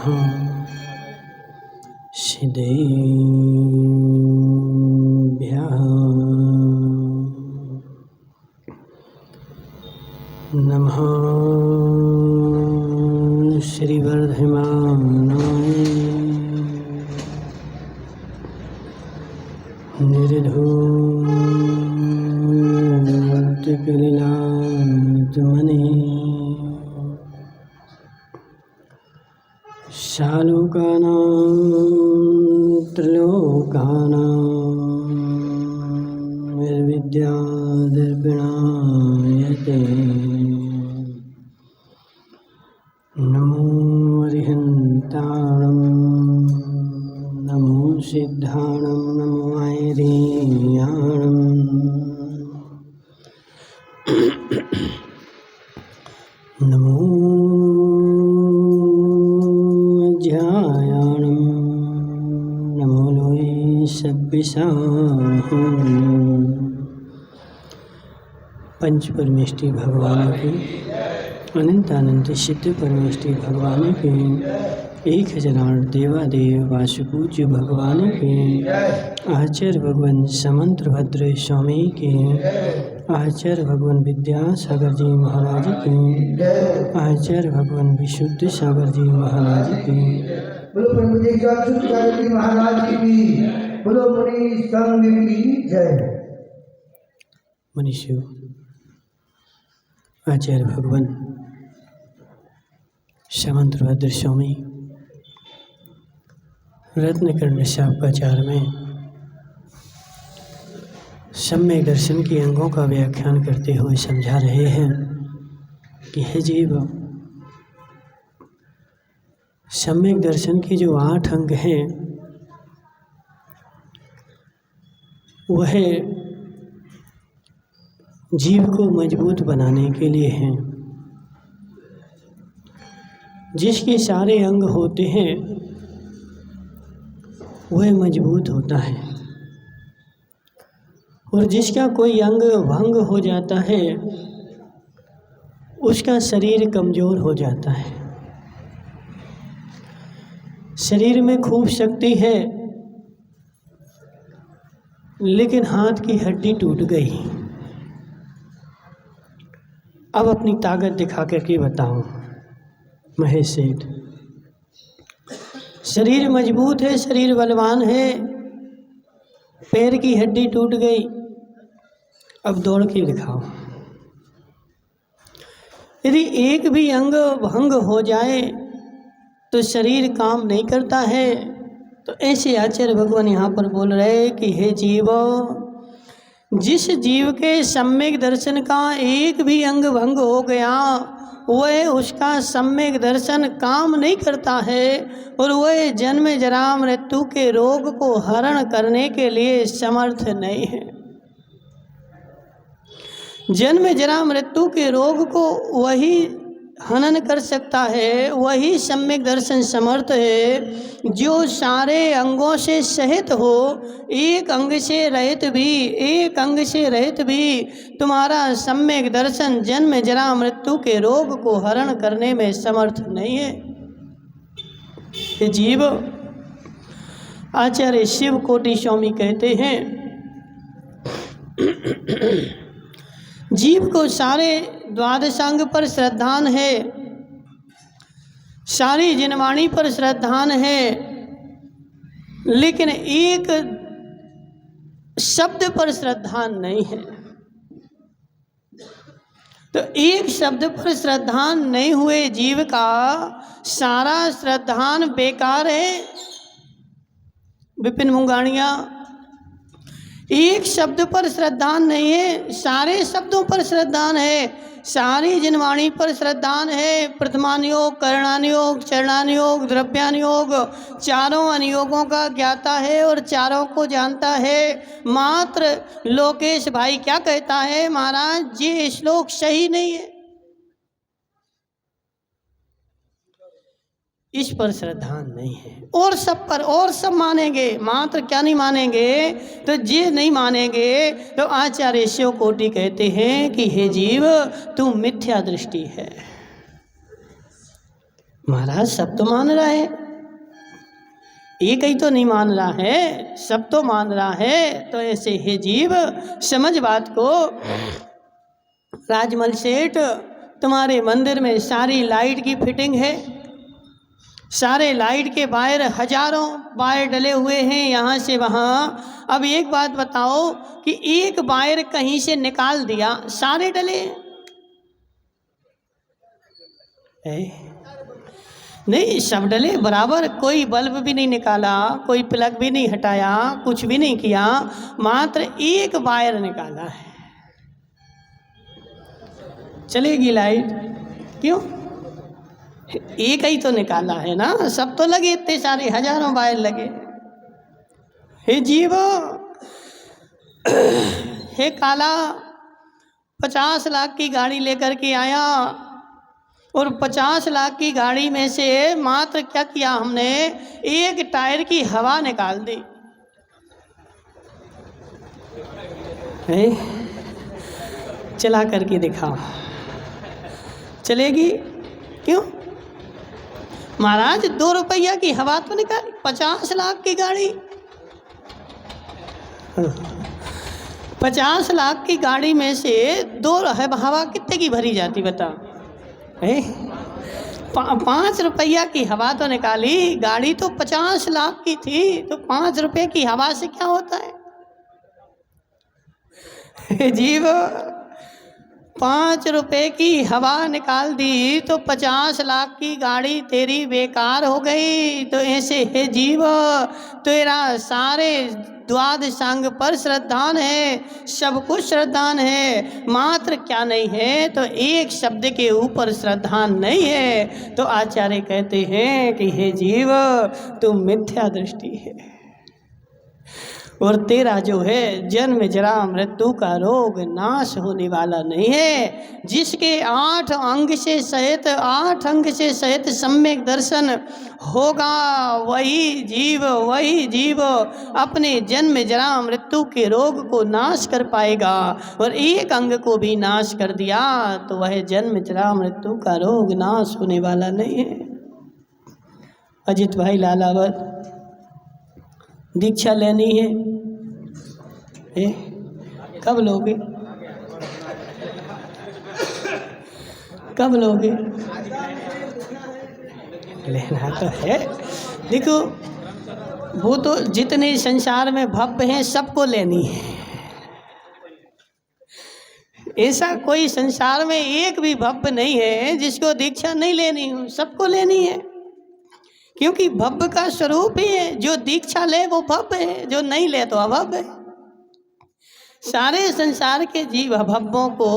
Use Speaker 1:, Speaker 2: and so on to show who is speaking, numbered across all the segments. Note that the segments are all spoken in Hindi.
Speaker 1: नमः सिद्धेभ्यः नमः श्रीवर्धमानाय निर्धूतकलिलात्मने शालोकानां त्रिलोकानां निर्विद्यादर्पिणायते नमो अरिहन्ताणं नमो सिद्धाणं नमो ऐरियाणं नमो अध्यायाणं नमो लोये सब्बिसाहं पंच परमेष्टि भगवान की अनंत अनंत सिद्ध परमेष्टि भगवान के 1008 देवादेव वासुपूज्य भगवान के आचार्य भगवान समंत्रभद्र स्वामी के आचार्य भगवान विद्यासागर जी महाराज के आचार्य भगवान विशुद्ध सागर जी महाराज के
Speaker 2: बोलो जी महाराज की बोलो मुनि संघ की जय।
Speaker 1: मनीषी आचार्य भगवान समंत्रभद्र स्वामी रत्नकर्ण शापाचार में सम्यक दर्शन के अंगों का व्याख्यान करते हुए समझा रहे हैं कि हे जीव, सम्यक दर्शन के जो 8 अंग हैं वह जीव को मजबूत बनाने के लिए हैं। जिसके सारे अंग होते हैं वह मजबूत होता है और जिसका कोई अंग भंग हो जाता है उसका शरीर कमज़ोर हो जाता है। शरीर में खूब शक्ति है लेकिन हाथ की हड्डी टूट गई। अब अपनी ताकत दिखा करके बताऊं महेश सेठ, शरीर मजबूत है, शरीर बलवान है, पैर की हड्डी टूट गई, अब दौड़ के दिखाओ। यदि एक भी अंग भंग हो जाए तो शरीर काम नहीं करता है। तो ऐसे आचार्य भगवान यहाँ पर बोल रहे कि हे जीव, जिस जीव के सम्यक दर्शन का एक भी अंग भंग हो गया वह उसका सम्यक दर्शन काम नहीं करता है और वह जन्म जरा मृत्यु के रोग को हरण करने के लिए समर्थ नहीं है। जन्म जरा मृत्यु के रोग को वही हनन कर सकता है, वही सम्यक दर्शन समर्थ है जो सारे अंगों से सहित हो। एक अंग से रहित भी तुम्हारा सम्यक दर्शन जन्म जरा मृत्यु के रोग को हरण करने में समर्थ नहीं है। ये जीव, आचार्य शिव कोटि स्वामी कहते हैं, जीव को सारे द्वादशांग पर श्रद्धान है, सारी जिनवाणी पर श्रद्धान है, लेकिन एक शब्द पर श्रद्धान नहीं है। तो एक शब्द पर श्रद्धान नहीं हुए जीव का सारा श्रद्धान बेकार है। विपिन मुंगाणिया, एक शब्द पर श्रद्धान नहीं है, सारे शब्दों पर श्रद्धान है, सारी जिनवाणी पर श्रद्धान है। प्रथमानुयोग, करणानुयोग, चरणानुयोग, द्रव्यानुयोग, चारों अनुयोगों का ज्ञाता है और चारों को जानता है। मात्र लोकेश भाई क्या कहता है, महाराज ये श्लोक सही नहीं है, इस पर श्रद्धान नहीं है। और सब पर, और सब मानेंगे, मात्र क्या नहीं मानेंगे, तो ये नहीं मानेंगे। तो आचार्य शिव कोटि कहते हैं कि हे जीव, तू मिथ्या दृष्टि है। महाराज सब तो मान रहा है, एक ही तो नहीं मान रहा है, सब तो मान रहा है। तो ऐसे हे जीव समझ बात को। राजमल सेठ, तुम्हारे मंदिर में सारी लाइट की फिटिंग है, सारे लाइट के वायर हजारों वायर डले हुए हैं यहाँ से वहाँ। अब एक बात बताओ कि एक वायर कहीं से निकाल दिया, सारे डले हैं? नहीं, सब डले बराबर, कोई बल्ब भी नहीं निकाला, कोई प्लग भी नहीं हटाया, कुछ भी नहीं किया, मात्र एक वायर निकाला है। चलेगी लाइट? क्यों? एक ही तो निकाला है ना, सब तो लगे, इतने सारे हजारों वायर लगे। हे जीव, हे काला, 50 लाख की गाड़ी लेकर के आया और 50 लाख की गाड़ी में से मात्र क्या किया हमने, एक टायर की हवा निकाल दी। चला करके दिखाओ, चलेगी? क्यों? महाराज 2 रुपया की हवा तो निकाली, 50 लाख की गाड़ी, 50 लाख की गाड़ी में से 2 हवा कितने की भरी जाती बता? 5 रुपया की हवा तो निकाली, गाड़ी तो 50 लाख की थी, तो 5 रुपये की हवा से क्या होता है? जीव, 5 रुपये की हवा निकाल दी तो 50 लाख की गाड़ी तेरी बेकार हो गई। तो ऐसे हे जीव, तेरा सारे द्वादशांग पर श्रद्धान है, सब कुछ श्रद्धान है, मात्र क्या नहीं है, तो एक शब्द के ऊपर श्रद्धान नहीं है। तो आचार्य कहते हैं कि हे जीव, तू मिथ्या दृष्टि है और तेरा जो है जन्म जरा मृत्यु का रोग नाश होने वाला नहीं है। जिसके 8 अंग से सहित सम्यक दर्शन होगा, वही जीव अपने जन्म जरा मृत्यु के रोग को नाश कर पाएगा। और एक अंग को भी नाश कर दिया तो वह जन्म जरा मृत्यु का रोग नाश होने वाला नहीं है। अजित भाई लालावत, दीक्षा लेनी है, कब लोगे? कब लोगे? लेना तो है। देखो, वो तो जितने संसार में भव्य हैं सबको लेनी है। ऐसा कोई संसार में एक भी भव्य नहीं है जिसको दीक्षा नहीं लेनी हो, सबको लेनी है। क्योंकि भव्य का स्वरूप ही है, जो दीक्षा ले वो भव्य है, जो नहीं ले तो अभव्य है। सारे संसार के जीव भव्यों को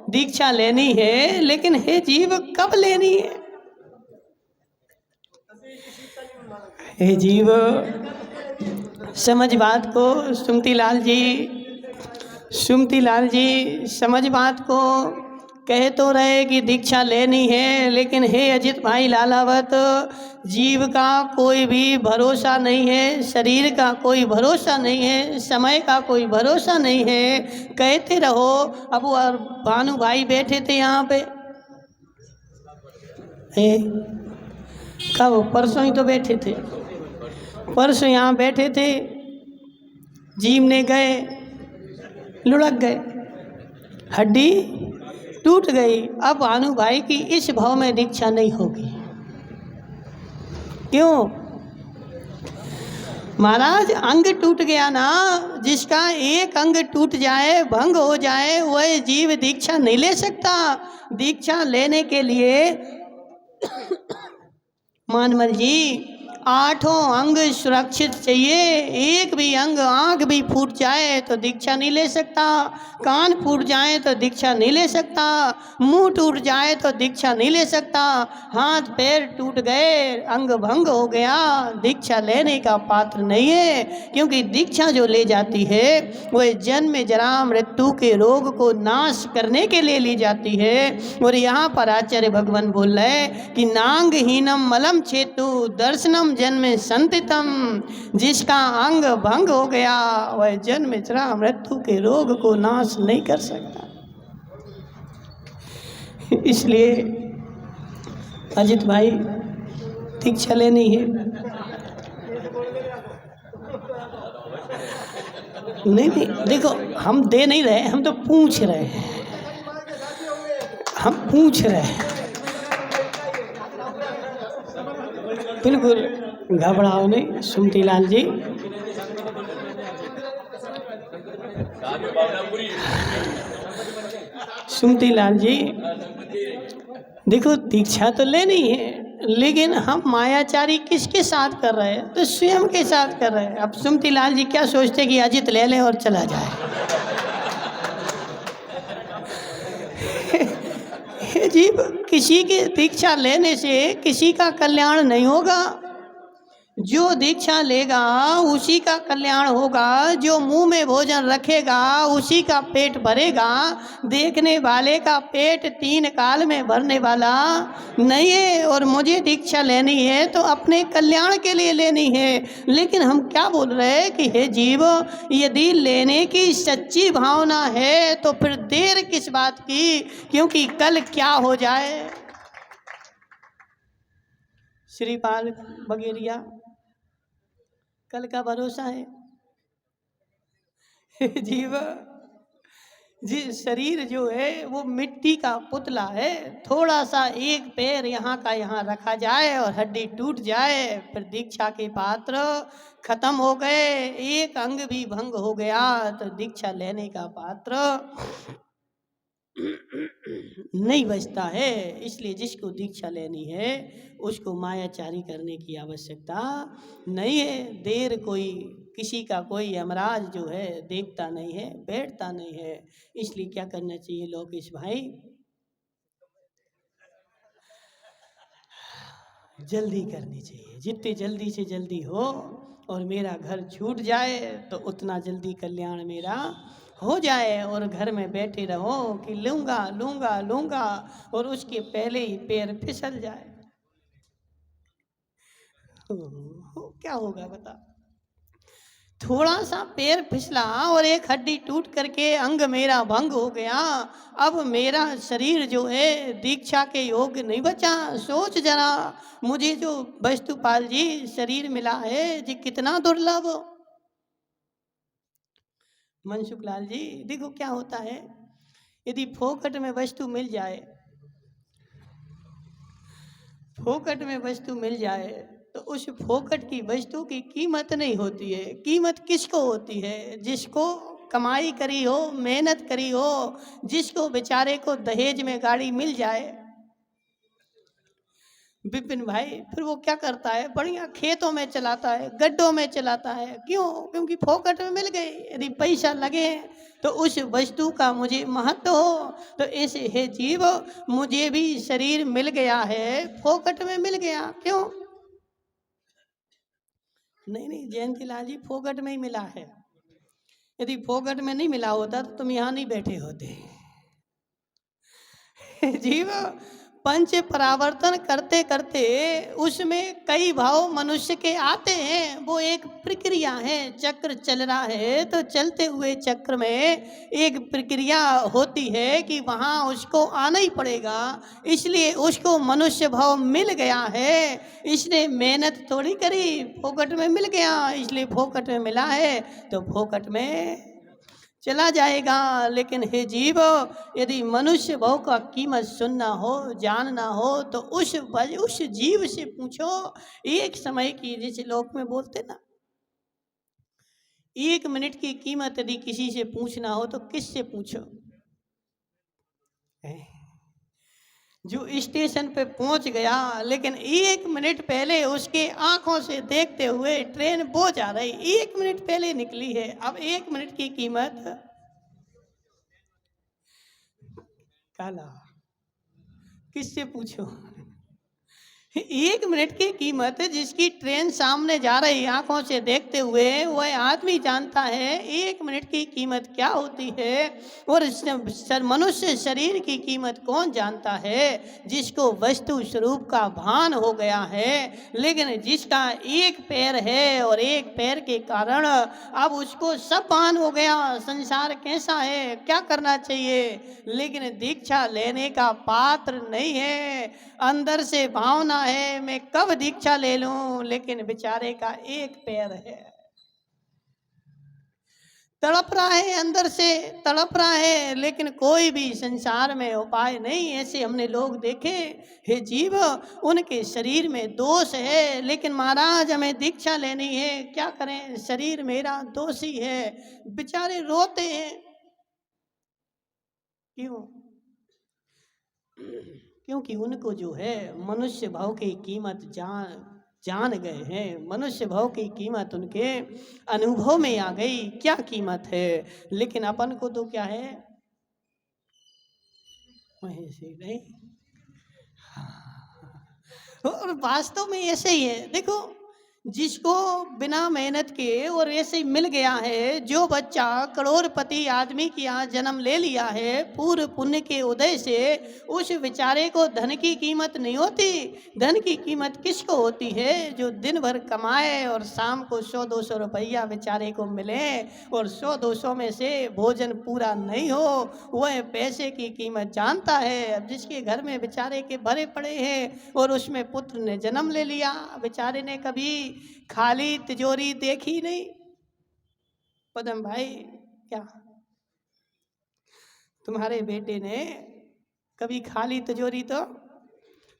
Speaker 1: दीक्षा लेनी है, लेकिन हे जीव कब लेनी है? हे जीव समझ बात को। सुमती लाल जी समझ बात को। कह तो रहे कि दीक्षा लेनी है, लेकिन हे अजित भाई लालावत, जीव का कोई भी भरोसा नहीं है, शरीर का कोई भरोसा नहीं है, समय का कोई भरोसा नहीं है। कहते रहो। अब वो भानु भाई बैठे थे यहाँ पे, कब? परसों ही तो बैठे थे, परसों यहाँ बैठे थे, जीवने गए, लुढ़क गए, हड्डी टूट गई। अब भानु भाई की इस भाव में दीक्षा नहीं होगी। क्यों? महाराज अंग टूट गया ना, जिसका एक अंग टूट जाए, भंग हो जाए, वह जीव दीक्षा नहीं ले सकता। दीक्षा लेने के लिए मानमल जी 8 अंग सुरक्षित चाहिए। एक भी अंग, आँख भी फूट जाए तो दीक्षा नहीं ले सकता, कान फूट जाए तो दीक्षा नहीं ले सकता, मुंह टूट जाए तो दीक्षा नहीं ले सकता, हाथ पैर टूट गए, अंग भंग हो गया, दीक्षा लेने का पात्र नहीं है। क्योंकि दीक्षा जो ले जाती है वह जन्म जरा मृत्यु के रोग को नाश करने के लिए ली जाती है। और यहाँ पर आचार्य भगवान बोल रहे कि नांगहीनम मलम छेतु दर्शनम जन्म संतितम। जिसका अंग भंग हो गया वह जन्म जरा मृत्यु के रोग को नाश नहीं कर सकता। इसलिए अजित भाई दीक्षा लेनी है। नहीं नहीं, देखो हम दे नहीं रहे, हम तो पूछ रहे हैं, हम पूछ रहे हैं। बिल्कुल घबराओ नहीं सुमति लाल जी। सुमति लाल जी, देखो दीक्षा तो लेनी है, लेकिन हम मायाचारी किसके साथ कर रहे हैं? तो स्वयं के साथ कर रहे हैं। अब सुमति लाल जी क्या सोचते कि अजित ले ले और चला जाए? जी, किसी की दीक्षा लेने से किसी का कल्याण नहीं होगा। जो दीक्षा लेगा उसी का कल्याण होगा, जो मुंह में भोजन रखेगा उसी का पेट भरेगा। देखने वाले का पेट 3 काल में भरने वाला नहीं है। और मुझे दीक्षा लेनी है तो अपने कल्याण के लिए लेनी है। लेकिन हम क्या बोल रहे हैं कि हे जीव, यदि लेने की सच्ची भावना है तो फिर देर किस बात की, क्योंकि कल क्या हो जाए। श्रीपाल बगेरिया, कल का भरोसा है। जीव जी, शरीर जो है वो मिट्टी का पुतला है। थोड़ा सा एक पैर यहाँ का यहाँ रखा जाए और हड्डी टूट जाए, फिर दीक्षा के पात्र खत्म हो गए। एक अंग भी भंग हो गया तो दीक्षा लेने का पात्र नहीं बचता है। इसलिए जिसको दीक्षा लेनी है उसको मायाचारी करने की आवश्यकता नहीं है। देर कोई किसी का कोई यमराज जो है देखता नहीं है, बैठता नहीं है। इसलिए क्या करना चाहिए लोकेश भाई? जल्दी करनी चाहिए। जितनी जल्दी से जल्दी हो और मेरा घर छूट जाए तो उतना जल्दी कल्याण मेरा हो जाए। और घर में बैठे रहो कि लूँगा लूँगा लूँगा और उसके पहले ही पैर फिसल जाए, क्या होगा बता? थोड़ा सा पैर फिसला और एक हड्डी टूट करके अंग मेरा भंग हो गया। अब मेरा शरीर जो है दीक्षा के योग्य नहीं बचा। सोच जरा, मुझे जो वस्तुपाल जी शरीर मिला है जी कितना दुर्लभ। मनसुख लाल जी, देखो क्या होता है, यदि फोकट में वस्तु मिल जाए, फोकट में वस्तु मिल जाए तो उस फोकट की वस्तु की कीमत नहीं होती है। कीमत किसको होती है? जिसको कमाई करी हो, मेहनत करी हो, जिसको बेचारे को दहेज में गाड़ी मिल जाए। विपिन भाई फिर वो क्या करता है, बढ़िया खेतों में चलाता है, गड्ढों में चलाता है। क्यों? क्योंकि फोकट में मिल गई। यदि पैसा लगे तो उस वस्तु का मुझे महत्व हो। तो ऐसे हे जीव, मुझे भी शरीर मिल गया है, फोकट में मिल गया। क्यों? नहीं नहीं जयंती लाल जी, फोकट में ही मिला है। यदि फोकट में नहीं मिला होता तो तुम यहाँ नहीं बैठे होते। जीव पंच परावर्तन करते करते उसमें कई भाव मनुष्य के आते हैं। वो एक प्रक्रिया है, चक्र चल रहा है तो चलते हुए चक्र में एक प्रक्रिया होती है कि वहाँ उसको आना ही पड़ेगा। इसलिए उसको मनुष्य भाव मिल गया है। इसने मेहनत थोड़ी करी, फोकट में मिल गया। इसलिए फोकट में मिला है तो फोकट में चला जाएगा। लेकिन हे जीव, यदि मनुष्य भाव का कीमत सुनना हो, जानना हो तो उस जीव से पूछो। एक समय की, जिस लोक में बोलते ना, 1 मिनट की कीमत यदि किसी से पूछना हो तो किससे पूछो? जो स्टेशन पे पहुंच गया लेकिन 1 मिनट पहले उसके आंखों से देखते हुए ट्रेन वो जा रही, 1 मिनट पहले निकली है। अब 1 मिनट की कीमत काला, किससे पूछो? 1 मिनट की कीमत जिसकी ट्रेन सामने जा रही आंखों से देखते हुए वह आदमी जानता है 1 मिनट की कीमत क्या होती है। और मनुष्य शरीर की कीमत कौन जानता है? जिसको वस्तु स्वरूप का भान हो गया है। लेकिन जिसका एक पैर है और एक पैर के कारण अब उसको सब भान हो गया, संसार कैसा है, क्या करना चाहिए। लेकिन दीक्षा लेने का पात्र नहीं है। अंदर से भावना है मैं कब दीक्षा ले लूं, लेकिन बेचारे का एक पैर है, तड़प रहा है, अंदर से तड़प रहा है, लेकिन कोई भी संसार में उपाय नहीं। ऐसे हमने लोग देखे, हे जीव, उनके शरीर में दोष है, लेकिन महाराज हमें दीक्षा लेनी है, क्या करें, शरीर मेरा दोषी है। बेचारे रोते हैं। क्यों? क्योंकि उनको जो है मनुष्य भाव की कीमत जान गए हैं। मनुष्य भाव की कीमत उनके अनुभव में आ गई, क्या कीमत है। लेकिन अपन को तो क्या है, वहीं से नहीं। और वास्तव में ऐसे ही है। देखो, जिसको बिना मेहनत के और ऐसे ही मिल गया है, जो बच्चा करोड़पति आदमी के यहाँ जन्म ले लिया है पूर्व पुण्य के उदय से, उस बेचारे को धन की कीमत नहीं होती। धन की कीमत किसको होती है? जो दिन भर कमाए और शाम को 100-200 रुपया बेचारे को मिले और 100-200 में से भोजन पूरा नहीं हो, वह पैसे की कीमत जानता है। अब जिसके घर में बेचारे के भरे पड़े हैं और उसमें पुत्र ने जन्म ले लिया, बेचारे ने कभी खाली तिजोरी देखी नहीं। पदम भाई, क्या तुम्हारे बेटे ने कभी खाली तिजोरी तो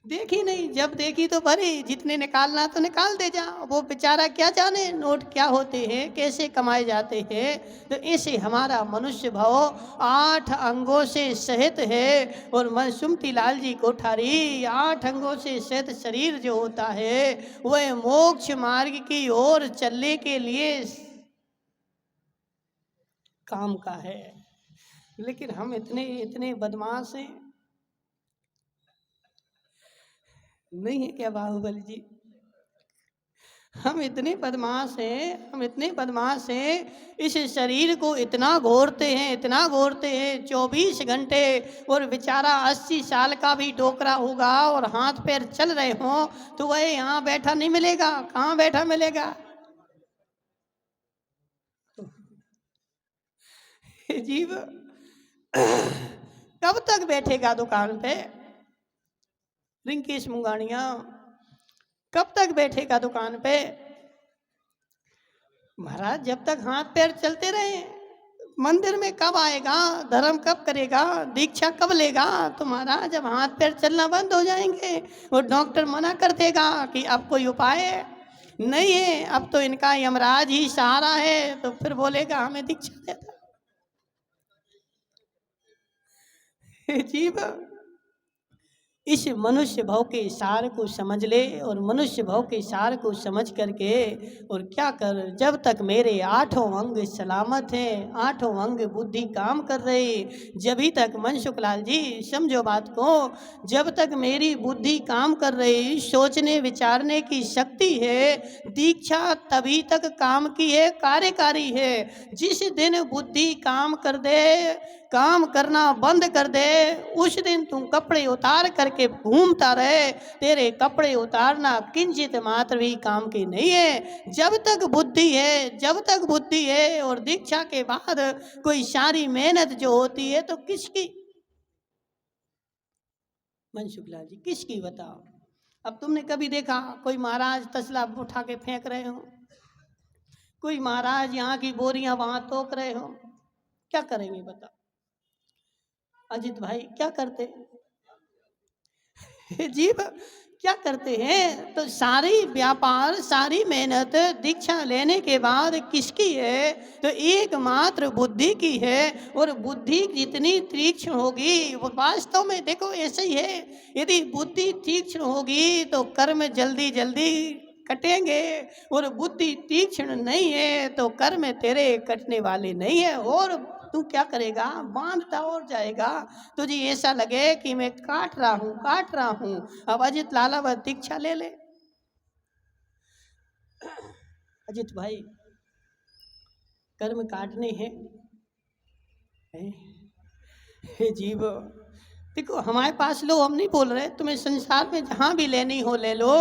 Speaker 1: देखी नहीं? जब देखी तो भरी, जितने निकालना तो निकाल दे जा। वो बेचारा क्या जाने नोट क्या होते हैं, कैसे कमाए जाते हैं। तो ऐसे हमारा मनुष्य भाव 8 अंगों से सहित है। और सुमती लाल जी कोठारी, 8 अंगों से सहित शरीर जो होता है वह मोक्ष मार्ग की ओर चलने के लिए काम का है। लेकिन हम इतने बदमाश हैं, नहीं है क्या बाहुबली जी? हम इतने बदमाश हैं, इस शरीर को इतना घोरते हैं 24 घंटे। और बेचारा 80 साल का भी डोकरा होगा और हाथ पैर चल रहे हों तो वह यहाँ बैठा नहीं मिलेगा। कहाँ बैठा मिलेगा? जीव कब तक बैठेगा दुकान पे? रिंकेश मुंगानिया कब तक बैठेगा दुकान पे? महाराज जब तक हाथ पैर चलते रहे। मंदिर में कब आएगा? धर्म कब करेगा? दीक्षा कब लेगा? तो महाराज जब हाथ पैर चलना बंद हो जाएंगे और डॉक्टर मना कर देगा कि अब कोई उपाय नहीं है, अब तो इनका यमराज ही सहारा है, तो फिर बोलेगा हमें दीक्षा देता। जीव इस मनुष्य भाव के सार को समझ ले, और मनुष्य भाव के सार को समझ करके और क्या कर, जब तक मेरे 8 अंग सलामत हैं, 8 अंग बुद्धि काम कर रहे, जब तक मन शुक्लाल जी समझो बात को, जब तक मेरी बुद्धि काम कर रही, सोचने विचारने की शक्ति है, दीक्षा तभी तक काम की है, कार्यकारी है। जिस दिन बुद्धि काम कर दे, काम करना बंद कर दे, उस दिन तुम कपड़े उतार करके घूमता रहे, तेरे कपड़े उतारना किंचित मात्र भी काम की नहीं है। जब तक बुद्धि है और दीक्षा के बाद कोई सारी मेहनत जो होती है तो किसकी? मन शुक्ला जी किसकी बताओ? अब तुमने कभी देखा कोई महाराज तसला उठा के फेंक रहे हो, कोई महाराज यहाँ की बोरियां वहां तोक रहे हो? क्या करेंगे बताओ? अजित भाई क्या करते जीव क्या करते हैं? तो सारी व्यापार, सारी मेहनत दीक्षा लेने के बाद किसकी है? तो एकमात्र बुद्धि की है। और बुद्धि जितनी तीक्ष्ण होगी, वो वास्तव में देखो ऐसे ही है, यदि बुद्धि तीक्ष्ण होगी तो कर्म जल्दी जल्दी कटेंगे, और बुद्धि तीक्ष्ण नहीं है तो कर्म तेरे कटने वाले नहीं है। और तू क्या करेगा? बांधता और जाएगा। तुझे ऐसा लगे कि मैं काट रहा हूं। अब अजित लाला बस दीक्षा ले ले। अजित भाई कर्म काटने हैं? हे जीव, देखो हमारे पास लो, हम नहीं बोल रहे, तुम्हें संसार में जहाँ भी लेनी हो ले लो,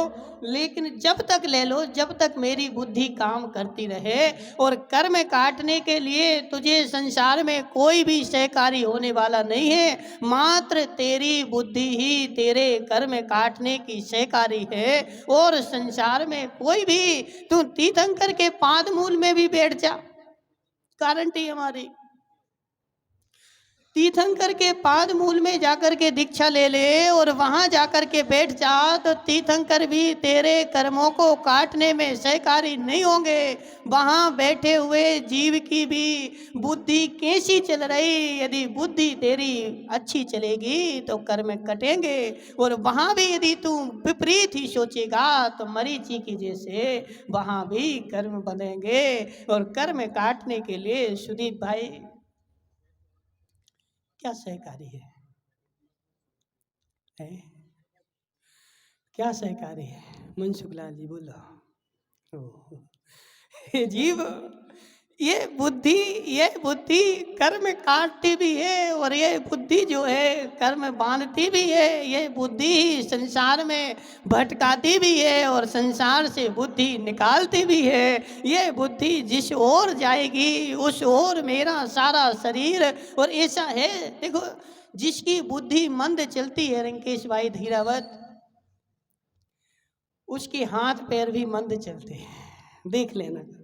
Speaker 1: लेकिन जब तक ले लो जब तक मेरी बुद्धि काम करती रहे। और कर्म काटने के लिए तुझे संसार में कोई भी सहकारी होने वाला नहीं है, मात्र तेरी बुद्धि ही तेरे कर्म काटने की सहकारी है। और संसार में कोई भी, तू तीर्थंकर के पाद मूल में भी बैठ जा, गारंटी हमारी, तीर्थंकर के पाद मूल में जाकर के दीक्षा ले ले और वहां जाकर के बैठ जा, तो तीर्थंकर भी तेरे कर्मों को काटने में सहकारी नहीं होंगे। वहां बैठे हुए जीव की भी बुद्धि कैसी चल रही, यदि बुद्धि तेरी अच्छी चलेगी तो कर्म कटेंगे। और वहां भी यदि तू विपरीत ही सोचेगा तो मरीचि की जैसे वहां भी कर्म बनेंगे। और कर्म काटने के लिए सुदीप भाई क्या सहकारी है? क्या सहकारी है? मनसुख लाल जी बोलो। ओह, हे जीव, ये बुद्धि कर्म काटती भी है और ये बुद्धि जो है कर्म बांधती भी है। ये बुद्धि ही संसार में भटकाती भी है और संसार से बुद्धि निकालती भी है। ये बुद्धि जिस ओर जाएगी उस ओर मेरा सारा शरीर। और ऐसा है, देखो जिसकी बुद्धि मंद चलती है रंकेश भाई धीरावत, उसके हाथ पैर भी मंद चलते हैं, देख लेना कभी।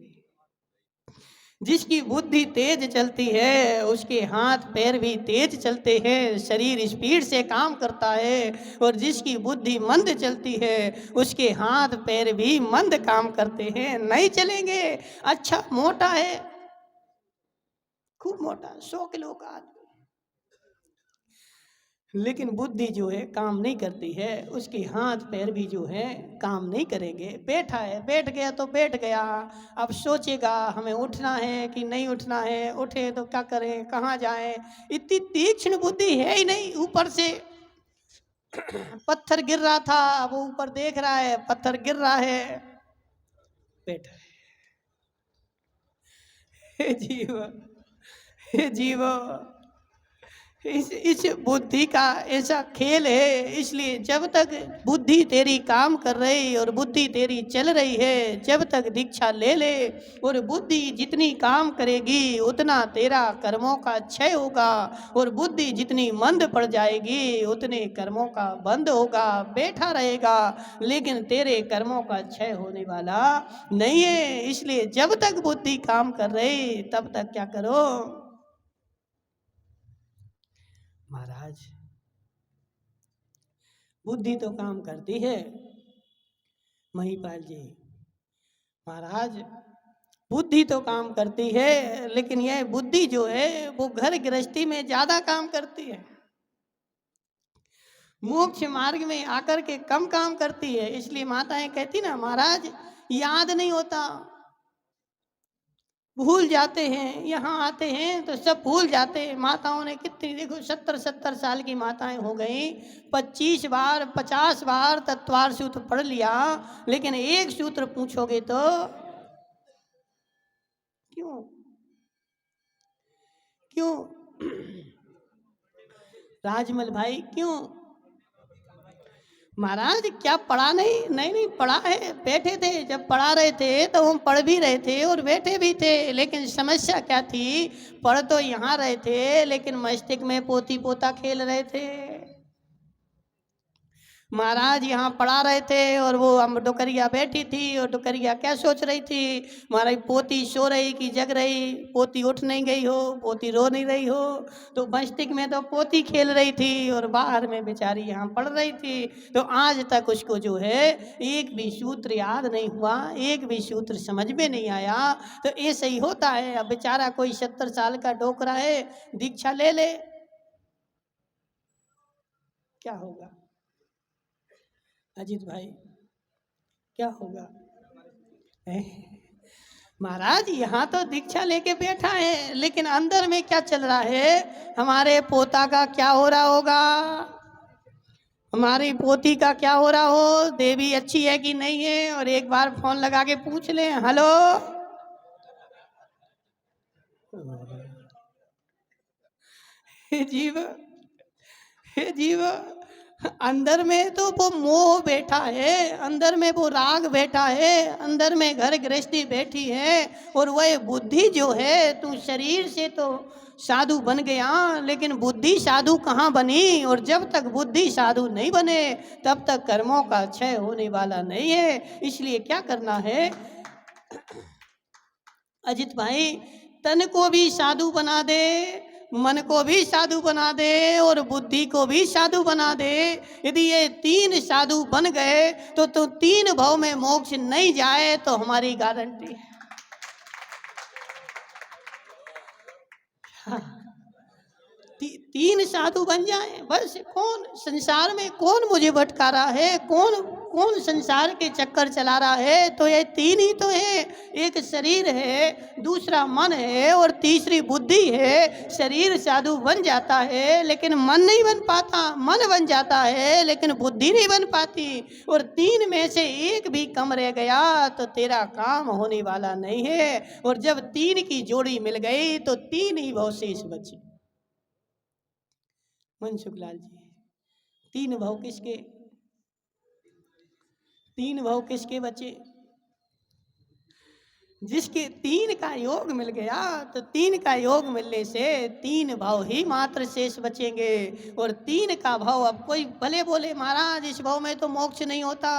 Speaker 1: जिसकी बुद्धि तेज चलती है उसके हाथ पैर भी तेज चलते हैं, शरीर स्पीड से काम करता है। और जिसकी बुद्धि मंद चलती है उसके हाथ पैर भी मंद काम करते हैं, नहीं चलेंगे। अच्छा मोटा है, खूब मोटा, 100 किलो का आदमी, लेकिन बुद्धि जो है काम नहीं करती है, उसके हाथ पैर भी जो है काम नहीं करेंगे। बैठा है, बैठ गया तो बैठ गया, अब सोचेगा हमें उठना है कि नहीं उठना है, उठे तो क्या करें, कहाँ जाएं। इतनी तीक्ष्ण बुद्धि है ही नहीं। ऊपर से पत्थर गिर रहा था, वो ऊपर देख रहा है पत्थर गिर रहा है, बैठा है। हे जीव, हे जीव, इस बुद्धि का ऐसा खेल है। इसलिए जब तक बुद्धि तेरी काम कर रही और बुद्धि तेरी चल रही है, जब तक दीक्षा ले ले। और बुद्धि जितनी काम करेगी उतना तेरा कर्मों का क्षय होगा, और बुद्धि जितनी मंद पड़ जाएगी उतने कर्मों का बंद होगा, बैठा रहेगा, लेकिन तेरे कर्मों का क्षय होने वाला नहीं है। इसलिए जब तक बुद्धि काम कर रही तब तक क्या करो महाराज, बुद्धि तो काम करती है। महिपाल जी महाराज, बुद्धि तो काम करती है, लेकिन यह बुद्धि जो है वो घर गृहस्थी में ज्यादा काम करती है, मोक्ष मार्ग में आकर के कम काम करती है। इसलिए माताएं कहती ना महाराज, याद नहीं होता, भूल जाते हैं, यहाँ आते हैं तो सब भूल जाते हैं। माताओं ने कितनी, देखो 70-70 साल की माताएं हो गई, 25 बार 50 बार तत्वार सूत्र पढ़ लिया, लेकिन एक सूत्र पूछोगे तो क्यों क्यों राजमल भाई क्यों? महाराज क्या पढ़ा नहीं? नहीं नहीं पढ़ा है, बैठे थे, जब पढ़ा रहे थे तो हम पढ़ भी रहे थे और बैठे भी थे। लेकिन समस्या क्या थी, पढ़ तो यहाँ रहे थे लेकिन मस्तिष्क में पोती पोता खेल रहे थे। महाराज यहाँ पढ़ा रहे थे और वो हम डुकरिया बैठी थी, और डुकरिया क्या सोच रही थी, महाराज पोती सो रही कि जग रही, पोती उठ नहीं गई हो, पोती रो नहीं रही हो, तो मस्तिष्क में तो पोती खेल रही थी और बाहर में बेचारी यहाँ पढ़ रही थी। तो आज तक उसको जो है एक भी सूत्र याद नहीं हुआ, एक भी सूत्र समझ में नहीं आया। तो ऐसे ही होता है। अब बेचारा कोई 70 साल का डोकरा है, दीक्षा ले ले, क्या होगा अजीत भाई, क्या होगा? महाराज यहाँ तो दीक्षा लेके बैठा है, लेकिन अंदर में क्या चल रहा है, हमारे पोता का क्या हो रहा होगा, हमारी पोती का क्या हो रहा हो, देवी अच्छी है कि नहीं है, और एक बार फोन लगा के पूछ ले, हेलो जीव, हे जीव, अंदर में तो वो मोह बैठा है, अंदर में वो राग बैठा है, अंदर में घर गृहस्थी बैठी है, और वह बुद्धि जो है, तू शरीर से तो साधु बन गया, लेकिन बुद्धि साधु कहाँ बनी? और जब तक बुद्धि साधु नहीं बने तब तक कर्मों का क्षय होने वाला नहीं है। इसलिए क्या करना है अजित भाई? तन को भी साधु बना दे, मन को भी साधु बना दे, और बुद्धि को भी साधु बना दे। यदि ये तीन साधु बन गए तो तीन भाव में मोक्ष नहीं जाए, तो हमारी गारंटी है। हाँ, तीन साधु बन जाए बस। कौन संसार में कौन मुझे भटका रहा है, कौन कौन संसार के चक्कर चला रहा है? तो ये तीन ही तो है। एक शरीर है, दूसरा मन है, और तीसरी बुद्धि है। शरीर साधु बन जाता है लेकिन मन नहीं बन पाता, मन बन जाता है लेकिन बुद्धि नहीं बन पाती, और तीन में से एक भी कम रह गया तो तेरा काम होने वाला नहीं है। और जब तीन की जोड़ी मिल गई तो तीन ही भाव शेष बचे। मनसुख लाल जी, तीन भाव किसके? तीन भाव किसके बचे? जिसके तीन का योग मिल गया, तो तीन का योग मिलने से तीन भाव ही मात्र शेष बचेंगे। और तीन का भाव, अब कोई भले बोले महाराज इस भाव में तो मोक्ष नहीं होता,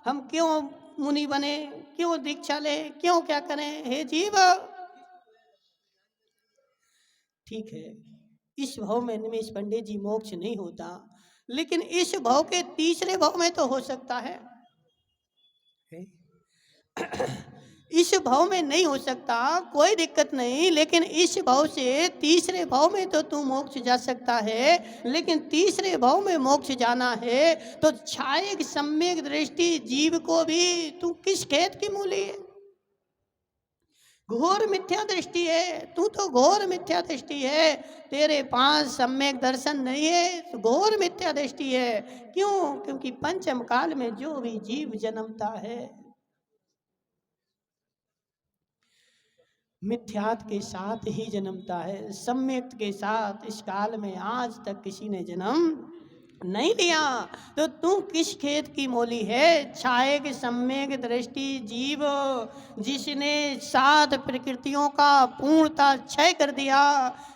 Speaker 1: हम क्यों मुनि बने, क्यों दीक्षा ले, क्यों क्या करें? हे जीव, ठीक है, इस भाव में निमेश पंडित जी मोक्ष नहीं होता, लेकिन इस भाव के तीसरे भाव में तो हो सकता है। इस भाव में नहीं हो सकता, कोई दिक्कत नहीं, लेकिन इस भाव से तीसरे भाव में तो तू मोक्ष जा सकता है। लेकिन तीसरे भाव में मोक्ष जाना है तो छायक सम्यक दृष्टि जीव को भी तू किस खेत की मूली है? घोर मिथ्या दृष्टि है, तू तो घोर मिथ्या दृष्टि है। तेरे पास सम्यक दर्शन नहीं है, तो घोर मिथ्या दृष्टि है। क्यों? क्योंकि पंचम काल में जो भी जीव जन्मता है मिथ्यात के साथ ही जन्मता है, सम्यक के साथ इस काल में आज तक किसी ने जन्म नहीं लिया। तो तू किस खेत की मोली है? छायक सम्यक दृष्टि जीव, जिसने सात प्रकृतियों का पूर्णता क्षय कर दिया,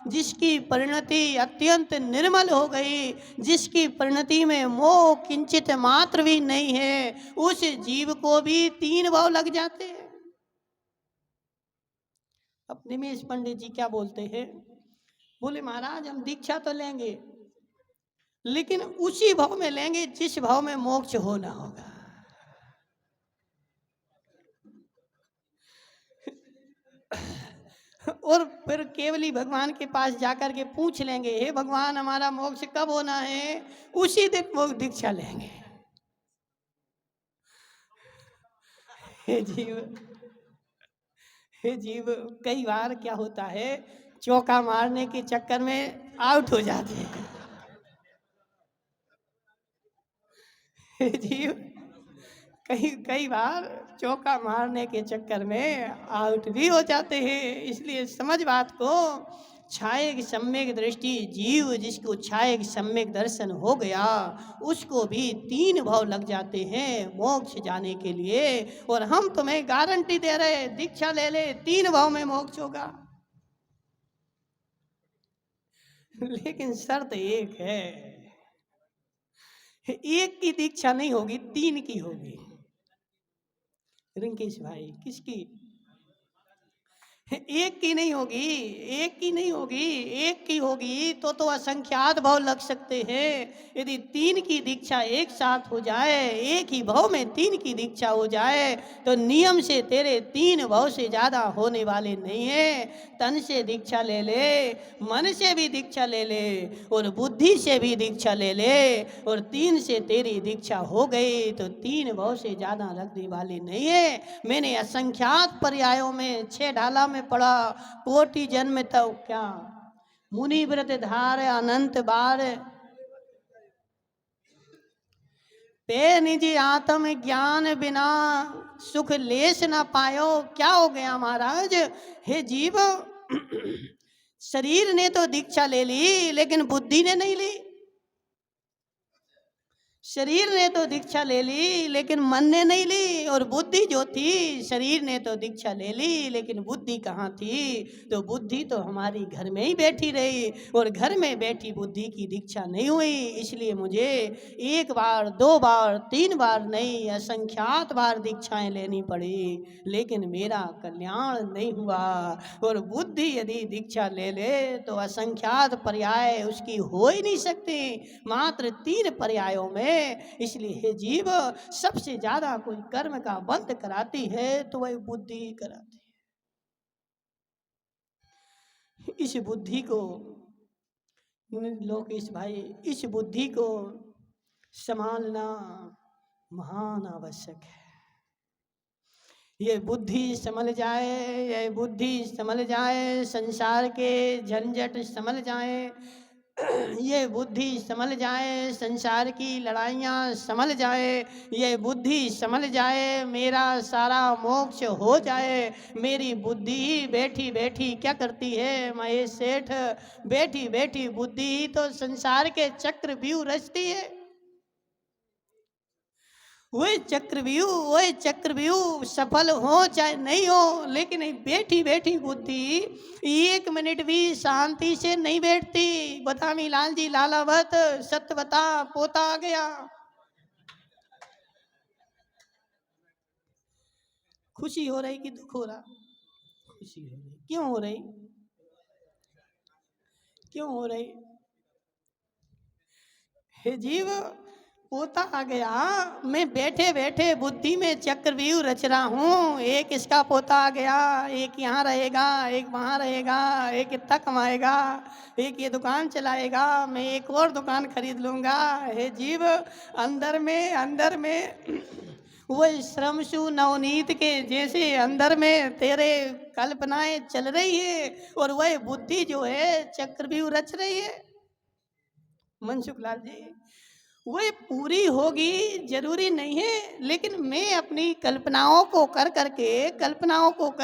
Speaker 1: जिसकी परिणति अत्यंत निर्मल हो गई, जिसकी परिणति में मोह किंचित मात्र भी नहीं है, उस जीव को भी तीन भाव लग जाते हैं। अब निमेश पंडित जी क्या बोलते हैं? बोले महाराज हम दीक्षा तो लेंगे, लेकिन उसी भाव में लेंगे जिस भाव में मोक्ष होना होगा। और फिर केवली भगवान के पास जाकर के पूछ लेंगे, हे भगवान हमारा मोक्ष कब होना है? उसी दिन मोक्ष दीक्षा लेंगे। हे जीव, हे जीव, कई बार क्या होता है, चौका मारने के चक्कर में आउट हो जाते हैं। हे जीव, कई बार चौका मारने के चक्कर में आउट भी हो जाते हैं। इसलिए समझ बात को। छायक सम्यक दृष्टि जीव, जिसको छायक सम्यक दर्शन हो गया, उसको भी तीन भाव लग जाते हैं मोक्ष जाने के लिए। और हम तुम्हें गारंटी दे रहे, दीक्षा ले ले, तीन भाव में मोक्ष होगा। लेकिन शर्त एक है, एक की दीक्षा नहीं होगी, तीन की होगी। रिंकेश भाई, किसकी? एक की नहीं होगी, एक की नहीं होगी, एक की होगी तो असंख्यात भाव लग सकते हैं। यदि तीन की दीक्षा एक साथ हो जाए, एक ही भाव में तीन की दीक्षा हो जाए, तो नियम से तेरे तीन भाव से ज़्यादा होने वाले नहीं है। तन से दीक्षा ले ले, मन से भी दीक्षा ले ले, और बुद्धि से भी दीक्षा ले ले, और तीन से तेरी दीक्षा हो गई तो तीन भाव से ज़्यादा लगने वाले नहीं है। मैंने असंख्यात पर्यायों में 6 ढाला में पढ़ा, कोटि जन्म तब क्या मुनि व्रत धार अनंत बार, पे निज आत्म ज्ञान बिना सुख लेस ना पायो। क्या हो गया महाराज? हे जीव, शरीर ने तो दीक्षा ले ली लेकिन बुद्धि ने नहीं ली। शरीर ने तो दीक्षा ले ली लेकिन मन ने नहीं ली, और बुद्धि जो थी, शरीर ने तो दीक्षा ले ली लेकिन बुद्धि कहाँ थी? तो बुद्धि तो हमारी घर में ही बैठी रही, और घर में बैठी बुद्धि की दीक्षा नहीं हुई। इसलिए मुझे एक बार, दो बार, तीन बार नहीं, असंख्यात बार दीक्षाएं लेनी पड़ी, लेकिन मेरा कल्याण नहीं हुआ। और बुद्धि यदि दीक्षा ले ले तो असंख्यात पर्याय उसकी हो ही नहीं सकती, मात्र 3 पर्यायों में। इसलिए हे जीव, सबसे ज्यादा कोई कर्म का बंध कराती है तो वह बुद्धि ही कराती है। इस बुद्धि को लोकेश भाई, इस बुद्धि को संभालना महान आवश्यक है। ये बुद्धि संभल जाए, ये बुद्धि संभल जाए, संसार के झंझट संभल जाए, ये बुद्धि संभल जाए, संसार की लड़ाइयाँ संभल जाए, ये बुद्धि संभल जाए, मेरा सारा मोक्ष हो जाए। मेरी बुद्धि बैठी बैठी क्या करती है महेश सेठ? बैठी बैठी बुद्धि तो संसार के चक्रव्यूह रचती है। वही चक्रव्यूह सफल हो चाहे नहीं हो, लेकिन बैठी बैठी बुद्धि 1 मिनट भी शांति से नहीं बैठती। बता लाल जी, लालावत सत्य बता, पोता आ गया। खुशी हो रही कि दुख हो रहा? खुशी हो रही। क्यों हो रही? क्यों हो रही? हे जीव, पोता आ गया, मैं बैठे बैठे बुद्धि में चक्रव्यूह रच रहा हूँ। एक इसका पोता आ गया, एक यहाँ रहेगा, एक वहाँ रहेगा, एक इतना कमाएगा, एक ये दुकान चलाएगा, मैं एक और दुकान खरीद लूँगा। हे जीव, अंदर में वह श्रमशु नवनीत के जैसे अंदर में तेरे कल्पनाएं चल रही है, और वह बुद्धि जो है चक्रव्यूह रच रही है। मनसुख लाल जी, वह पूरी होगी जरूरी नहीं है, लेकिन मैं अपनी कल्पनाओं को कर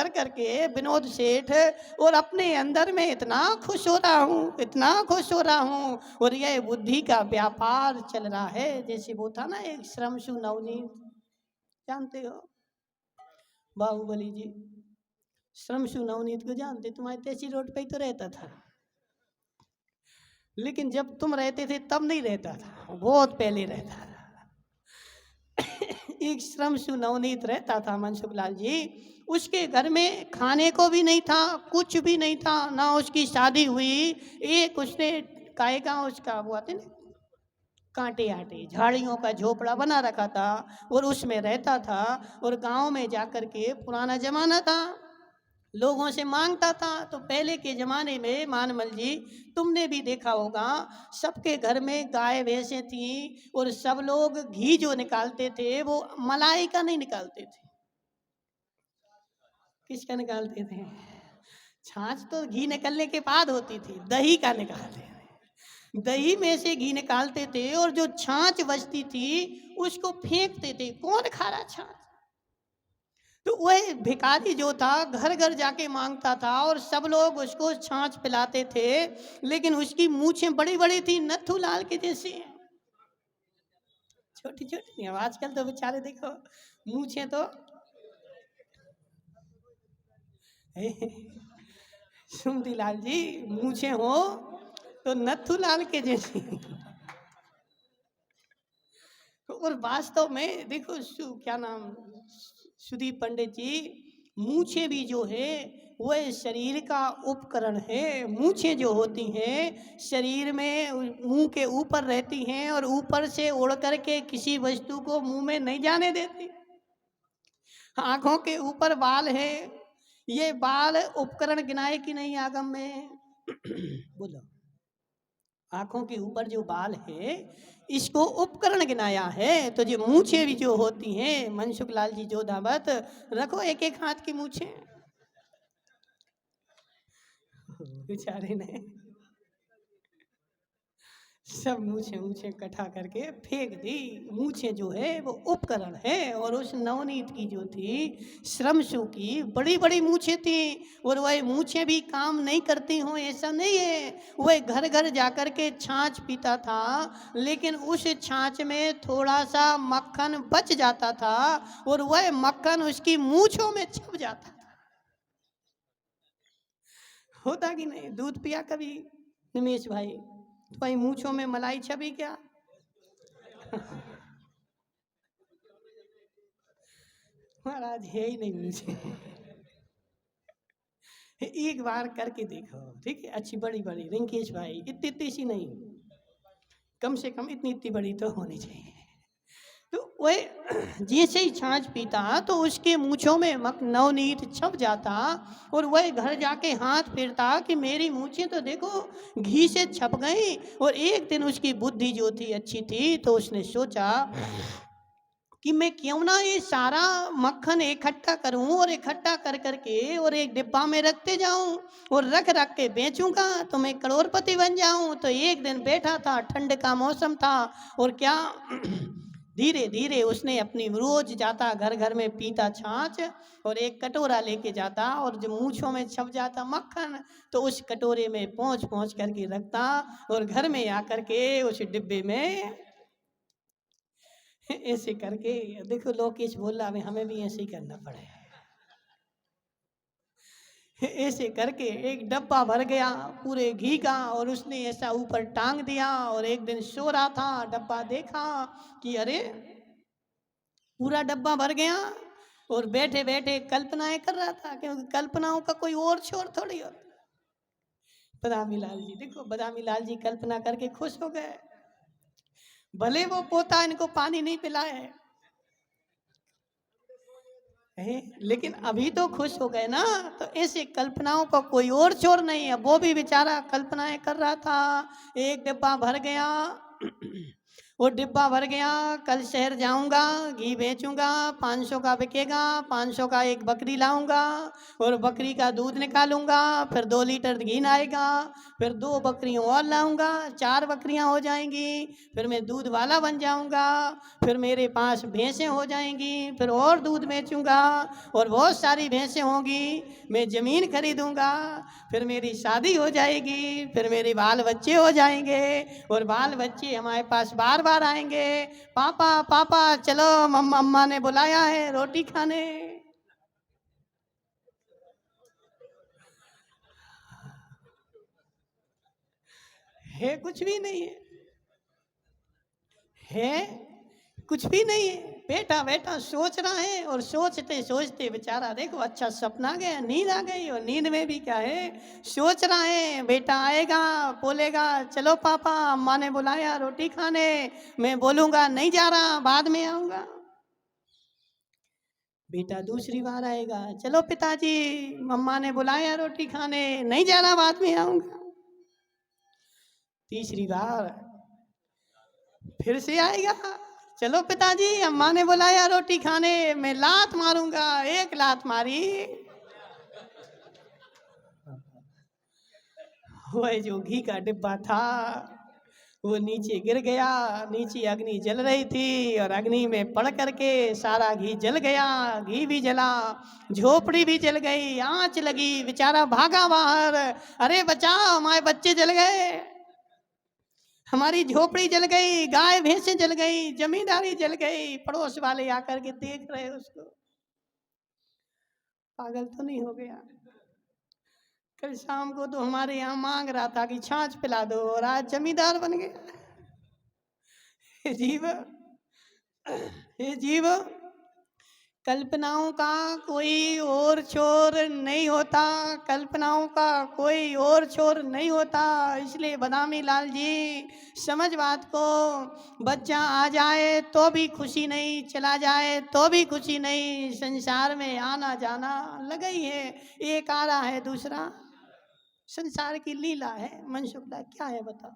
Speaker 1: करके विनोद सेठ और अपने अंदर में इतना खुश हो रहा हूँ, और यह बुद्धि का व्यापार चल रहा है। जैसे वो था ना एक श्रमशु नवनीत, जानते हो बाहुबली जी? श्रमशु नवनीत को जानते? तुम्हारे तेजी रोड पे ही तो रहता था, लेकिन जब तुम रहते थे तब नहीं रहता था, बहुत पहले रहता था। एक श्रमशु नवनीत रहता था मनसुख लाल जी। उसके घर में खाने को भी नहीं था, कुछ भी नहीं था, ना उसकी शादी हुई। एक उसने काएगा उसका वो आते ना कांटे आटे झाड़ियों का झोपड़ा बना रखा था, और उसमें रहता था। और गांव में जाकर के, पुराना जमाना था, लोगों से मांगता था। तो पहले के जमाने में मानमल जी, तुमने भी देखा होगा, सबके घर में गाय भैंसें थी, और सब लोग घी जो निकालते थे वो मलाई का नहीं निकालते थे। किसका निकालते थे? छाछ तो घी निकलने के बाद होती थी, दही का निकालते थे। दही में से घी निकालते थे, और जो छाछ बचती थी उसको फेंकते थे। कौन खा रहा छाछ? तो वह भिखारी जो था घर घर जाके मांगता था, और सब लोग उसको छाछ पिलाते थे, लेकिन उसकी मूछें बड़ी बड़ी थी, नथु लाल के जैसी, छोटी छोटी नहीं। आजकल तो बेचारे देखो मूछें तो सुमती लाल जी, मूछें हो तो नथु लाल के जैसी। और वास्तव में देखो क्या नाम, सुदीप पंडित जी, मूछें भी जो है वह शरीर का उपकरण है। मूछें जो होती हैं शरीर में मुंह के ऊपर रहती हैं, और ऊपर से उड़ करके किसी वस्तु को मुंह में नहीं जाने देती। आंखों के ऊपर बाल है, ये बाल उपकरण गिनाए कि नहीं आगम में? बोलो। आंखों के ऊपर जो बाल है इसको उपकरण गिनाया है। तो जो मूछें भी जो होती हैं, मनसुख लाल जी जो दावत रखो, एक एक हाथ की मूछें। बेचारे ने सब मूछे मूछे इकट्ठा करके फेंक दी। मूछे जो है वो उपकरण है, और उस नवनीत की जो थी श्रमशु की बड़ी बड़ी मूछे थी, और वह मूछे भी काम नहीं करती हों ऐसा नहीं है। वह घर घर जाकर के छाछ पीता था, लेकिन उस छाछ में थोड़ा सा मक्खन बच जाता था, और वह मक्खन उसकी मूछों में छप जाता था। होता कि नहीं? दूध पिया कभी निमेश भाई? तो भाई मूछों में मलाई छपी क्या? महाराज है ही नहीं मुझे। एक बार करके देखो, ठीक है? अच्छी बड़ी बड़ी रिंकेश भाई, इतनी इतनी सी नहीं, कम से कम इतनी इतनी बड़ी तो होनी चाहिए। तो वह जैसे ही छाछ पीता तो उसके मूछों में नवनीत छप जाता, और वह घर जाके हाथ फेरता कि मेरी मूछें तो देखो घी से छप गई। और एक दिन उसकी बुद्धि जो थी अच्छी थी, तो उसने सोचा कि मैं क्यों ना ये सारा मक्खन इकट्ठा करूं, और इकट्ठा कर करके और एक डिब्बा में रखते जाऊं, और रख रख के बेचूंगा तो मैं करोड़पति बन जाऊं। तो एक दिन बैठा था, ठंड का मौसम था, और क्या धीरे धीरे उसने अपनी रोज जाता घर घर में पीता छाछ, और एक कटोरा लेके जाता, और जो मूछों में छप जाता मक्खन, तो उस कटोरे में पहुँच पहुँच करके रखता, और घर में आकर के उस डिब्बे में ऐसे करके। देखो लोकेश बोल रहा है हमें भी ऐसे ही करना पड़े। ऐसे करके एक डब्बा भर गया पूरे घी का, और उसने ऐसा ऊपर टांग दिया, और एक दिन सो रहा था, डब्बा देखा कि अरे पूरा डब्बा भर गया, और बैठे बैठे कल्पनाएं कर रहा था, क्योंकि कल्पनाओं का कोई और छोर थोड़ी होता। बदामी लाल जी देखो, बदामी लाल जी कल्पना करके खुश हो गए, भले वो पोता इनको पानी नहीं पिलाए लेकिन अभी तो खुश हो गए ना। तो ऐसे कल्पनाओं का कोई और छोर नहीं है। वो भी बेचारा कल्पनाएं कर रहा था। एक डिब्बा भर गया वो डिब्बा भर गया, कल शहर जाऊंगा, घी बेचूंगा, 500 का बिकेगा, 500 का एक बकरी लाऊंगा, और बकरी का दूध निकालूंगा, फिर 2 लीटर घी आएगा, फिर 2 बकरियों और लाऊंगा, 4 बकरियां हो जाएंगी, फिर मैं दूध वाला बन जाऊंगा, फिर मेरे पास भैंसें हो जाएंगी, फिर और दूध बेचूंगा, और बहुत सारी भैंसें होंगी, मैं ज़मीन खरीदूंगा, फिर मेरी शादी हो जाएगी, फिर मेरे बाल बच्चे हो जाएंगे, और बाल बच्चे हमारे पास बार बार आएंगे, पापा पापा चलो अम्मा ने बुलाया है रोटी खाने। है कुछ भी नहीं है कुछ भी नहीं है। बेटा बेटा सोच रहा है, और सोचते सोचते बेचारा देखो अच्छा सपना गया, नींद आ गई, और नींद में भी क्या है सोच रहा है बेटा आएगा बोलेगा चलो पापा अम्मा ने बुलाया रोटी खाने, मैं बोलूंगा नहीं जा रहा बाद में आऊंगा। बेटा दूसरी बार आएगा, चलो पिताजी मम्मा ने बुलाया रोटी खाने, नहीं जा रहा बाद में आऊंगा। तीसरी बार फिर से आएगा, चलो पिताजी अम्मा ने बुलाया रोटी खाने, मैं लात मारूंगा, एक लात मारी, वह जो घी का डिब्बा था वो नीचे गिर गया। नीचे अग्नि जल रही थी, और अग्नि में पड़ करके सारा घी जल गया, घी भी जला, झोपड़ी भी जल गई, आंच लगी, बेचारा भागा बाहर, अरे बचाओ हमारे बच्चे जल गए, हमारी झोपड़ी जल गई, गाय भैंसें जल गई, जमींदारी जल गई। पड़ोस वाले आकर के देख रहे उसको, पागल तो नहीं हो गया? कल शाम को तो हमारे यहाँ मांग रहा था कि छाछ पिला दो, और आज जमींदार बन गया। जीव हे जीव, कल्पनाओं का कोई और छोर नहीं होता, कल्पनाओं का कोई और छोर नहीं होता। इसलिए बदामी लाल जी समझ बात को, बच्चा आ जाए तो भी खुशी नहीं, चला जाए तो भी खुशी नहीं, संसार में आना जाना लगा ही है, एक आ रहा है दूसरा, संसार की लीला है। मन शुक्ला क्या है बताओ?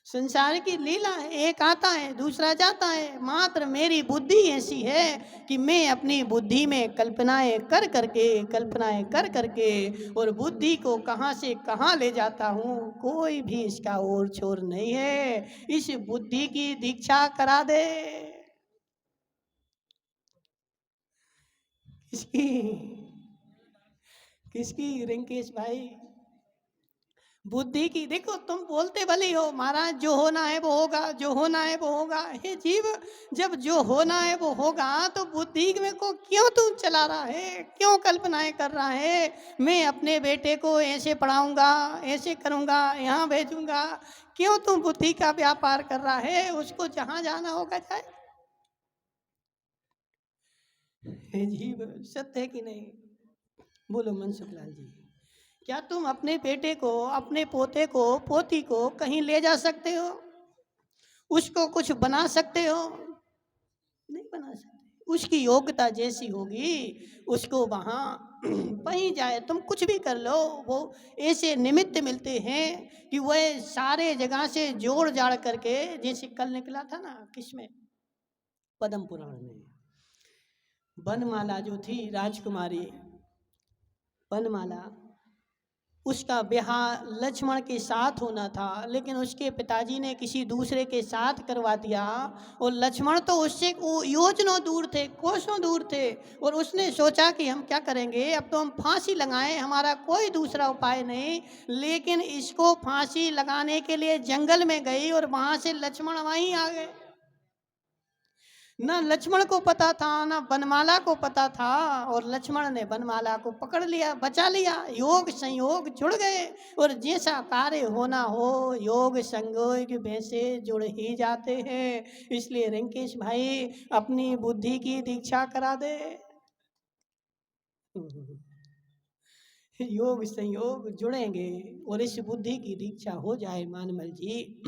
Speaker 1: संसार की लीला है, एक आता है दूसरा जाता है। मात्र मेरी बुद्धि ऐसी है कि मैं अपनी बुद्धि में कल्पनाएं कर करके और बुद्धि को कहाँ से कहाँ ले जाता हूँ, कोई भी इसका ओर छोर नहीं है। इस बुद्धि की दीक्षा करा दे। किसकी? किसकी रिंकेश भाई? बुद्धि की। देखो तुम बोलते भले हो महाराज, जो होना है वो होगा, जो होना है वो होगा। हे जीव, जब जो होना है वो होगा तो बुद्धि में को क्यों तू चला रहा है, क्यों कल्पनाएं कर रहा है? मैं अपने बेटे को ऐसे पढ़ाऊंगा, ऐसे करूंगा, यहाँ भेजूंगा। क्यों तू बुद्धि का व्यापार कर रहा है? उसको जहां जाना होगा जाए। हे जीव, सत्य है कि नहीं? बोलो मनसुखलाल जी, क्या तुम अपने बेटे को, अपने पोते को, पोती को कहीं ले जा सकते हो? उसको कुछ बना सकते हो? नहीं बना सकते। उसकी योग्यता जैसी होगी उसको वहाँ वहीं जाए। तुम कुछ भी कर लो, वो ऐसे निमित्त मिलते हैं कि वह सारे जगह से जोड़ जाड़ करके, जैसे कल निकला था ना किसमें, पद्म पुराण में, वनमाला जो थी राजकुमारी वनमाला, उसका ब्याह लक्ष्मण के साथ होना था, लेकिन उसके पिताजी ने किसी दूसरे के साथ करवा दिया। और लक्ष्मण तो उससे योजनों दूर थे, कोसों दूर थे। और उसने सोचा कि हम क्या करेंगे, अब तो हम फांसी लगाएं, हमारा कोई दूसरा उपाय नहीं। लेकिन इसको फांसी लगाने के लिए जंगल में गई और वहाँ से लक्ष्मण वहीं आ गए। न लक्ष्मण को पता था, न वनमाला को पता था, और लक्ष्मण ने वनमाला को पकड़ लिया, बचा लिया। योग संयोग जुड़ गए, और जैसा कार्य होना हो योग संयोग वैसे जुड़ ही जाते हैं। इसलिए रिंकेश भाई, अपनी बुद्धि की दीक्षा करा दे। योग संयोग जुड़ेंगे और इस बुद्धि की दीक्षा हो जाए मानमल जी।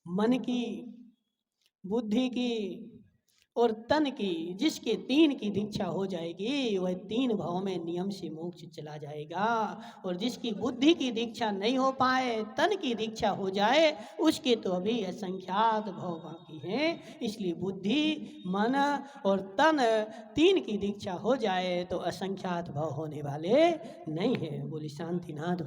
Speaker 1: मन की, बुद्धि की और तन की, जिसके तीन की दीक्षा हो जाएगी वह तीन भाव में नियम से मोक्ष चला जाएगा। और जिसकी बुद्धि की दीक्षा नहीं हो पाए, तन की दीक्षा हो जाए, उसके तो अभी असंख्यात भाव बाकी हैं। इसलिए बुद्धि, मन और तन तीन की दीक्षा हो जाए तो असंख्यात भाव होने वाले नहीं है। बोली शांतिनाथ।